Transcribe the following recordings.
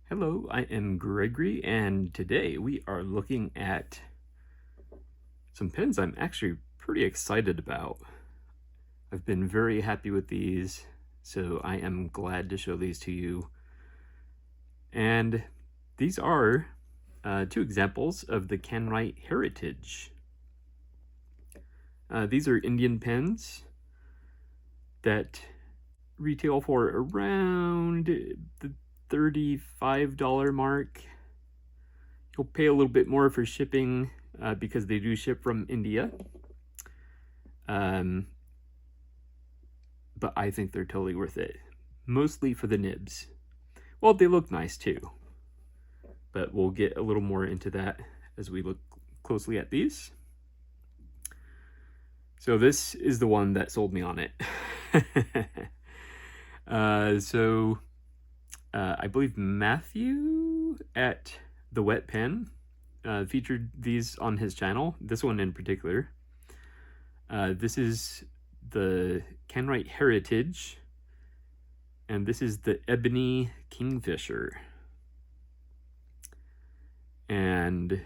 Hello, I am Gregory, and today we are looking at some pens I'm actually pretty excited about. I've been very happy with these, so I am glad to show these to you. And these are two examples of the Kanwrite Heritage. These are Indian pens that retail for around the $35 mark. You'll pay a little bit more for shipping because they do ship from India. But I think they're totally worth it. Mostly for the nibs. Well, they look nice too. But we'll get a little more into that as we look closely at these. So this is the one that sold me on it. I believe Matthew at The Wet Pen featured these on his channel, this one in particular. This is the Kanwrite Heritage, and this is the Ebony Kingfisher. And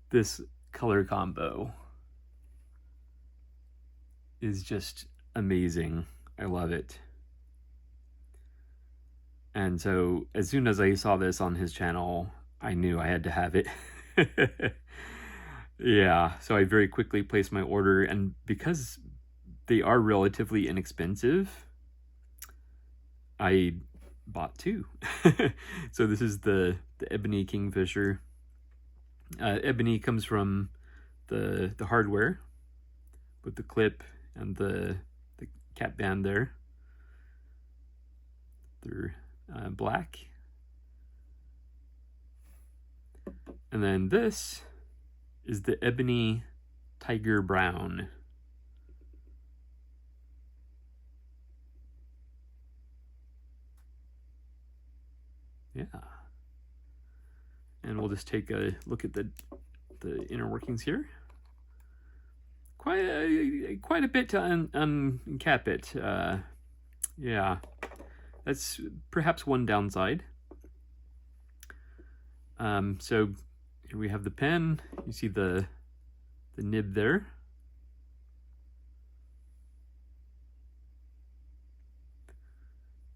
this color combo is just amazing. I love it. And so as soon as I saw this on his channel, I knew I had to have it. Yeah, so I very quickly placed my order, and because they are relatively inexpensive, I bought two. So this is the Ebony Kingfisher. Ebony comes from the hardware with the clip and the cap band there. They're black. And then this is the Ebony Tiger Brown. Yeah. And we'll just take a look at the inner workings here. Quite a bit to uncap it. Yeah, that's perhaps one downside. So here we have the pen. You see the nib there.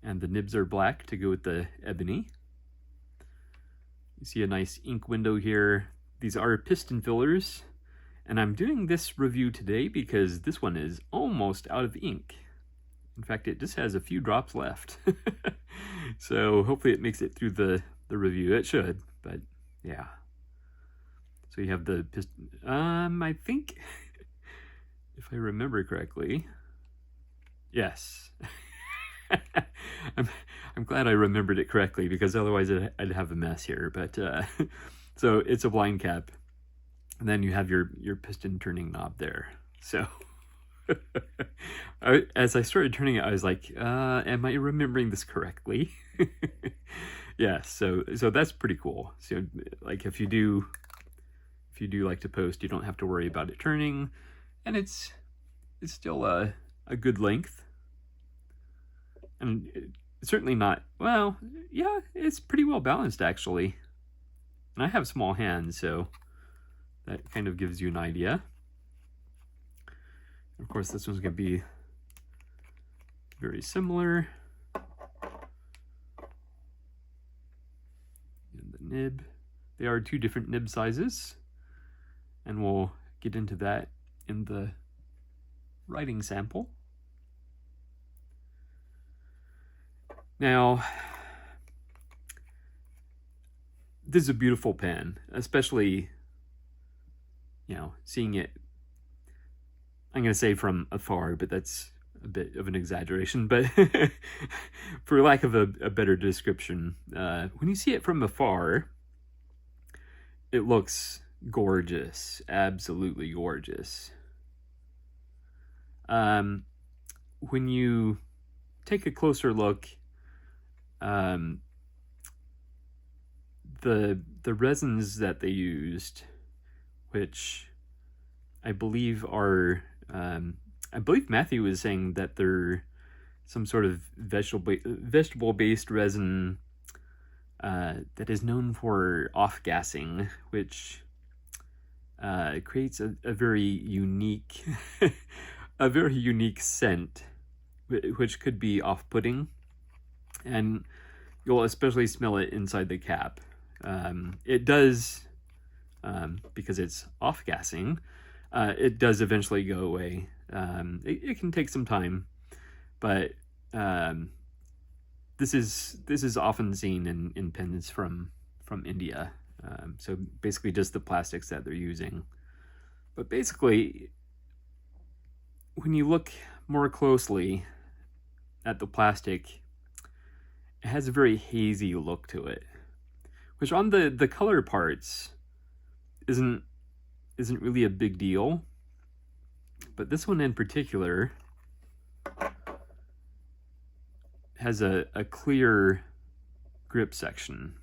And the nibs are black to go with the ebony. You see a nice ink window here. These are piston fillers. And I'm doing this review today because this one is almost out of ink. In fact, it just has a few drops left. So hopefully it makes it through the review. It should, but yeah. So you have the piston. I think, if I remember correctly, yes. I'm glad I remembered it correctly, because otherwise I'd have a mess here. But so it's a blind cap, and then you have your piston turning knob there. So as I started turning it, I was like, am I remembering this correctly? Yeah, so that's pretty cool. So like if you do like to post, you don't have to worry about it turning, and it's still a good length. And it's certainly not, well, yeah, it's pretty well balanced actually. And I have small hands, so that kind of gives you an idea. Of course, this one's going to be very similar. And the nib, they are two different nib sizes, and we'll get into that in the writing sample. Now, this is a beautiful pen, especially, you know, seeing it, I'm going to say from afar, but that's a bit of an exaggeration, but for lack of a better description, when you see it from afar, it looks gorgeous, absolutely gorgeous. When you take a closer look, the resins that they used, which I believe are, I believe Matthew was saying that they're some sort of vegetable-based resin that is known for off-gassing, which creates a very unique, a very unique scent, which could be off-putting, and you'll especially smell it inside the cap. It does, because it's off-gassing, it does eventually go away. It can take some time, but this is often seen in pens from India. So basically just the plastics that they're using. But basically, when you look more closely at the plastic, it has a very hazy look to it, which on the color parts isn't really a big deal. But this one in particular has a clear grip section.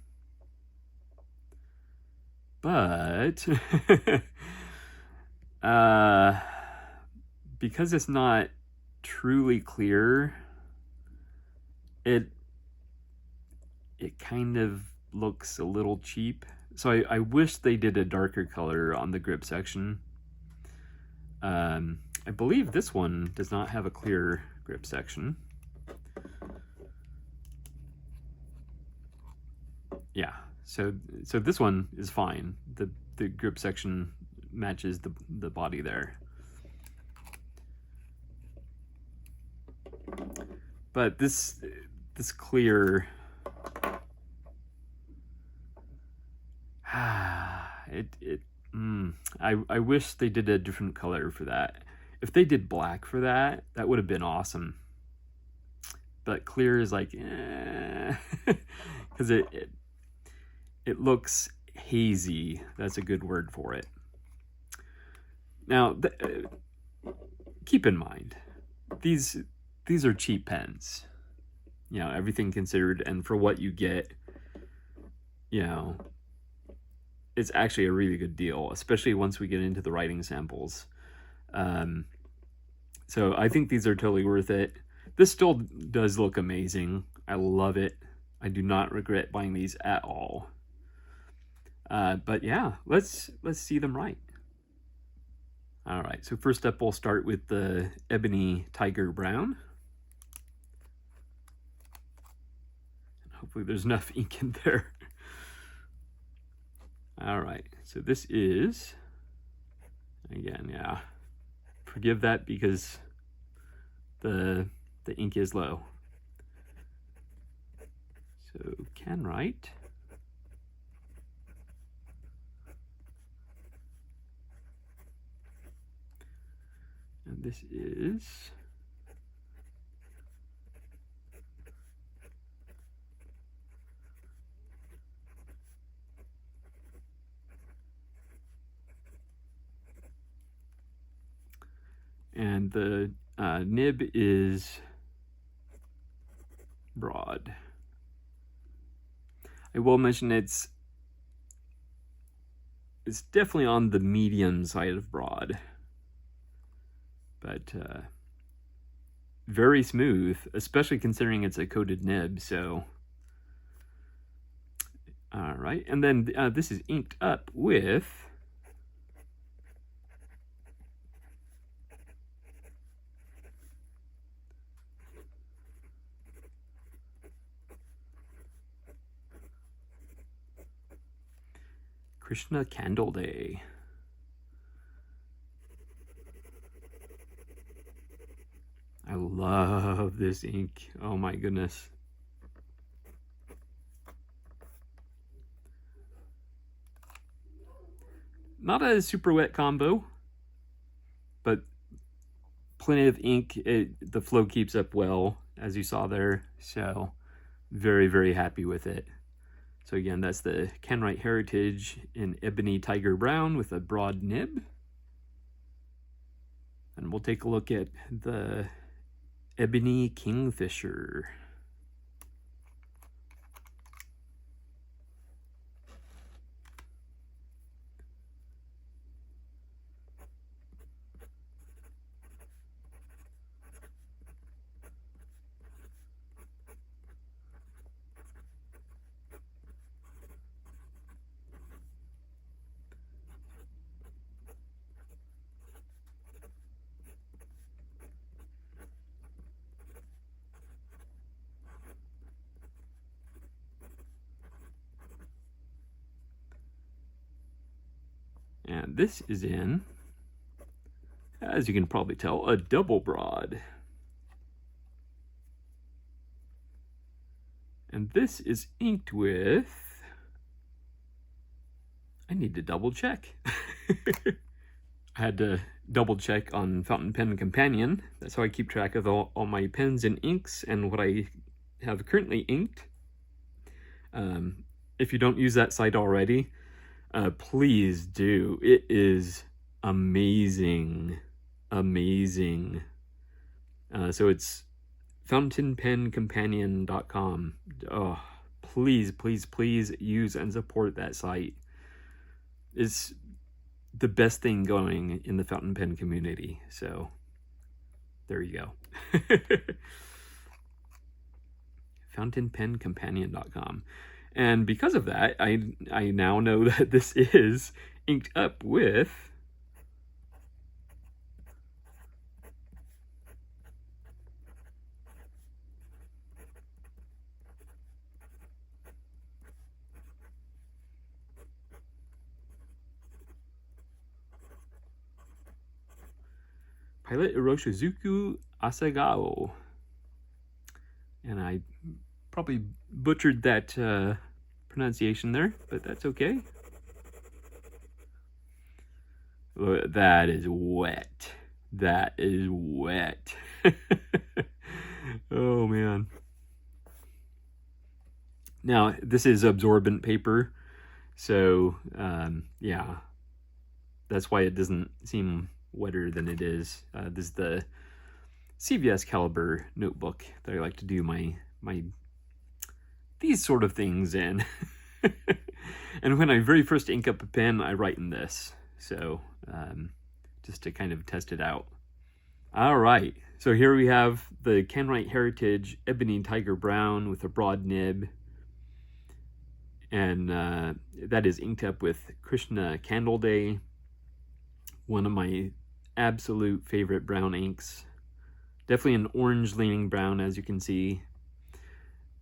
But because it's not truly clear, it kind of looks a little cheap. So I wish they did a darker color on the grip section. I believe this one does not have a clear grip section. Yeah, so this one is fine. The grip section matches the body there. But this clear, I wish they did a different color for that. If they did black for that, that would have been awesome. But clear is like, because it looks hazy. That's a good word for it. Now, keep in mind, these are cheap pens. You know, everything considered, and for what you get, you know, it's actually a really good deal, especially once we get into the writing samples. So I think these are totally worth it. This still does look amazing. I love it. I do not regret buying these at all. But yeah, let's see them write. All right, so first up we'll start with the Ebony Tiger Brown. Hopefully there's enough ink in there. All right, so this is, again, yeah, forgive that because the ink is low. So Kanwrite. And this is and the nib is broad. I will mention it's definitely on the medium side of broad, but very smooth, especially considering it's a coated nib. So all right, and then this is inked up with Krishna Candle Day. I love this ink. Oh my goodness. Not a super wet combo, but plenty of ink. The flow keeps up well, as you saw there. So very, very happy with it. So again, that's the Kanwrite Heritage in Ebony Tiger Brown with a broad nib. And we'll take a look at the Ebony Kingfisher. And this is in, as you can probably tell, a double broad. And this is inked with, I need to double check. I had to double check on Fountain Pen Companion. That's how I keep track of all my pens and inks and what I have currently inked. If you don't use that site already, please do. It is amazing. Amazing. So it's fountainpencompanion.com. Oh, please, please, please use and support that site. It's the best thing going in the fountain pen community. So there you go. fountainpencompanion.com. And because of that, I now know that this is inked up with Pilot Iroshizuku Asagao. And I probably butchered that pronunciation there, but that's okay. That is wet. That is wet. Oh, man. Now, this is absorbent paper, so yeah, that's why it doesn't seem wetter than it is. This is the CVS caliber notebook that I like to do my these sort of things in. And when I very first ink up a pen, I write in this, so just to kind of test it out. All right, so here we have the Kanwrite Heritage Ebony Tiger Brown with a broad nib, and that is inked up with Krishna Candle Day, one of my absolute favorite brown inks. Definitely an orange leaning brown, as you can see.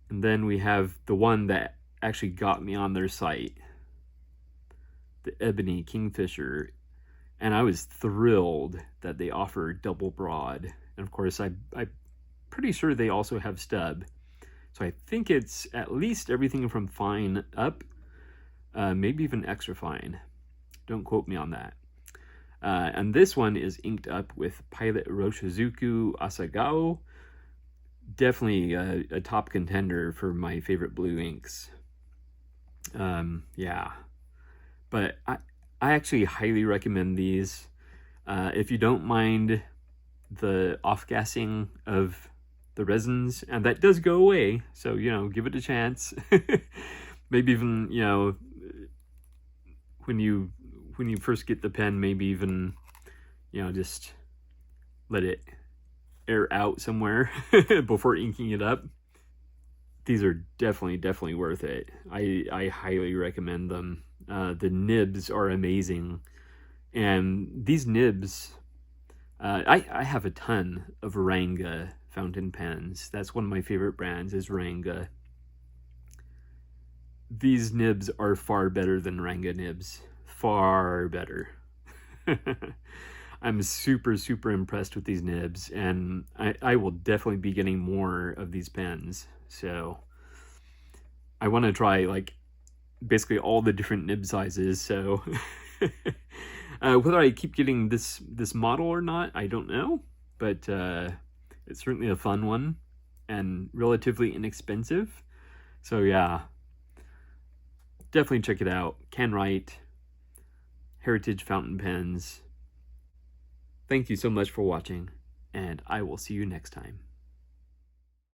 And then we have the one that actually got me on their site, the Ebony Kingfisher. And I was thrilled that they offer double broad. And of course, I'm pretty sure they also have stub. So I think it's at least everything from fine up, maybe even extra fine. Don't quote me on that. And this one is inked up with Pilot Iroshizuku Asagao. Definitely a top contender for my favorite blue inks. Yeah, but I actually highly recommend these. If you don't mind the off-gassing of the resins, and that does go away, so, you know, give it a chance. Maybe even, you know, when you first get the pen, maybe even, you know, just let it air out somewhere before inking it up. These are definitely worth it. I highly recommend them. The nibs are amazing, and these nibs, I have a ton of Ranga fountain pens. That's one of my favorite brands, is Ranga. These nibs are far better than Ranga nibs. Far better. I'm super impressed with these nibs, and I will definitely be getting more of these pens. So I want to try like basically all the different nib sizes. So whether I keep getting this model or not, I don't know, but it's certainly a fun one and relatively inexpensive. So yeah, definitely check it out. Kanwrite Heritage Fountain Pens. Thank you so much for watching, and I will see you next time.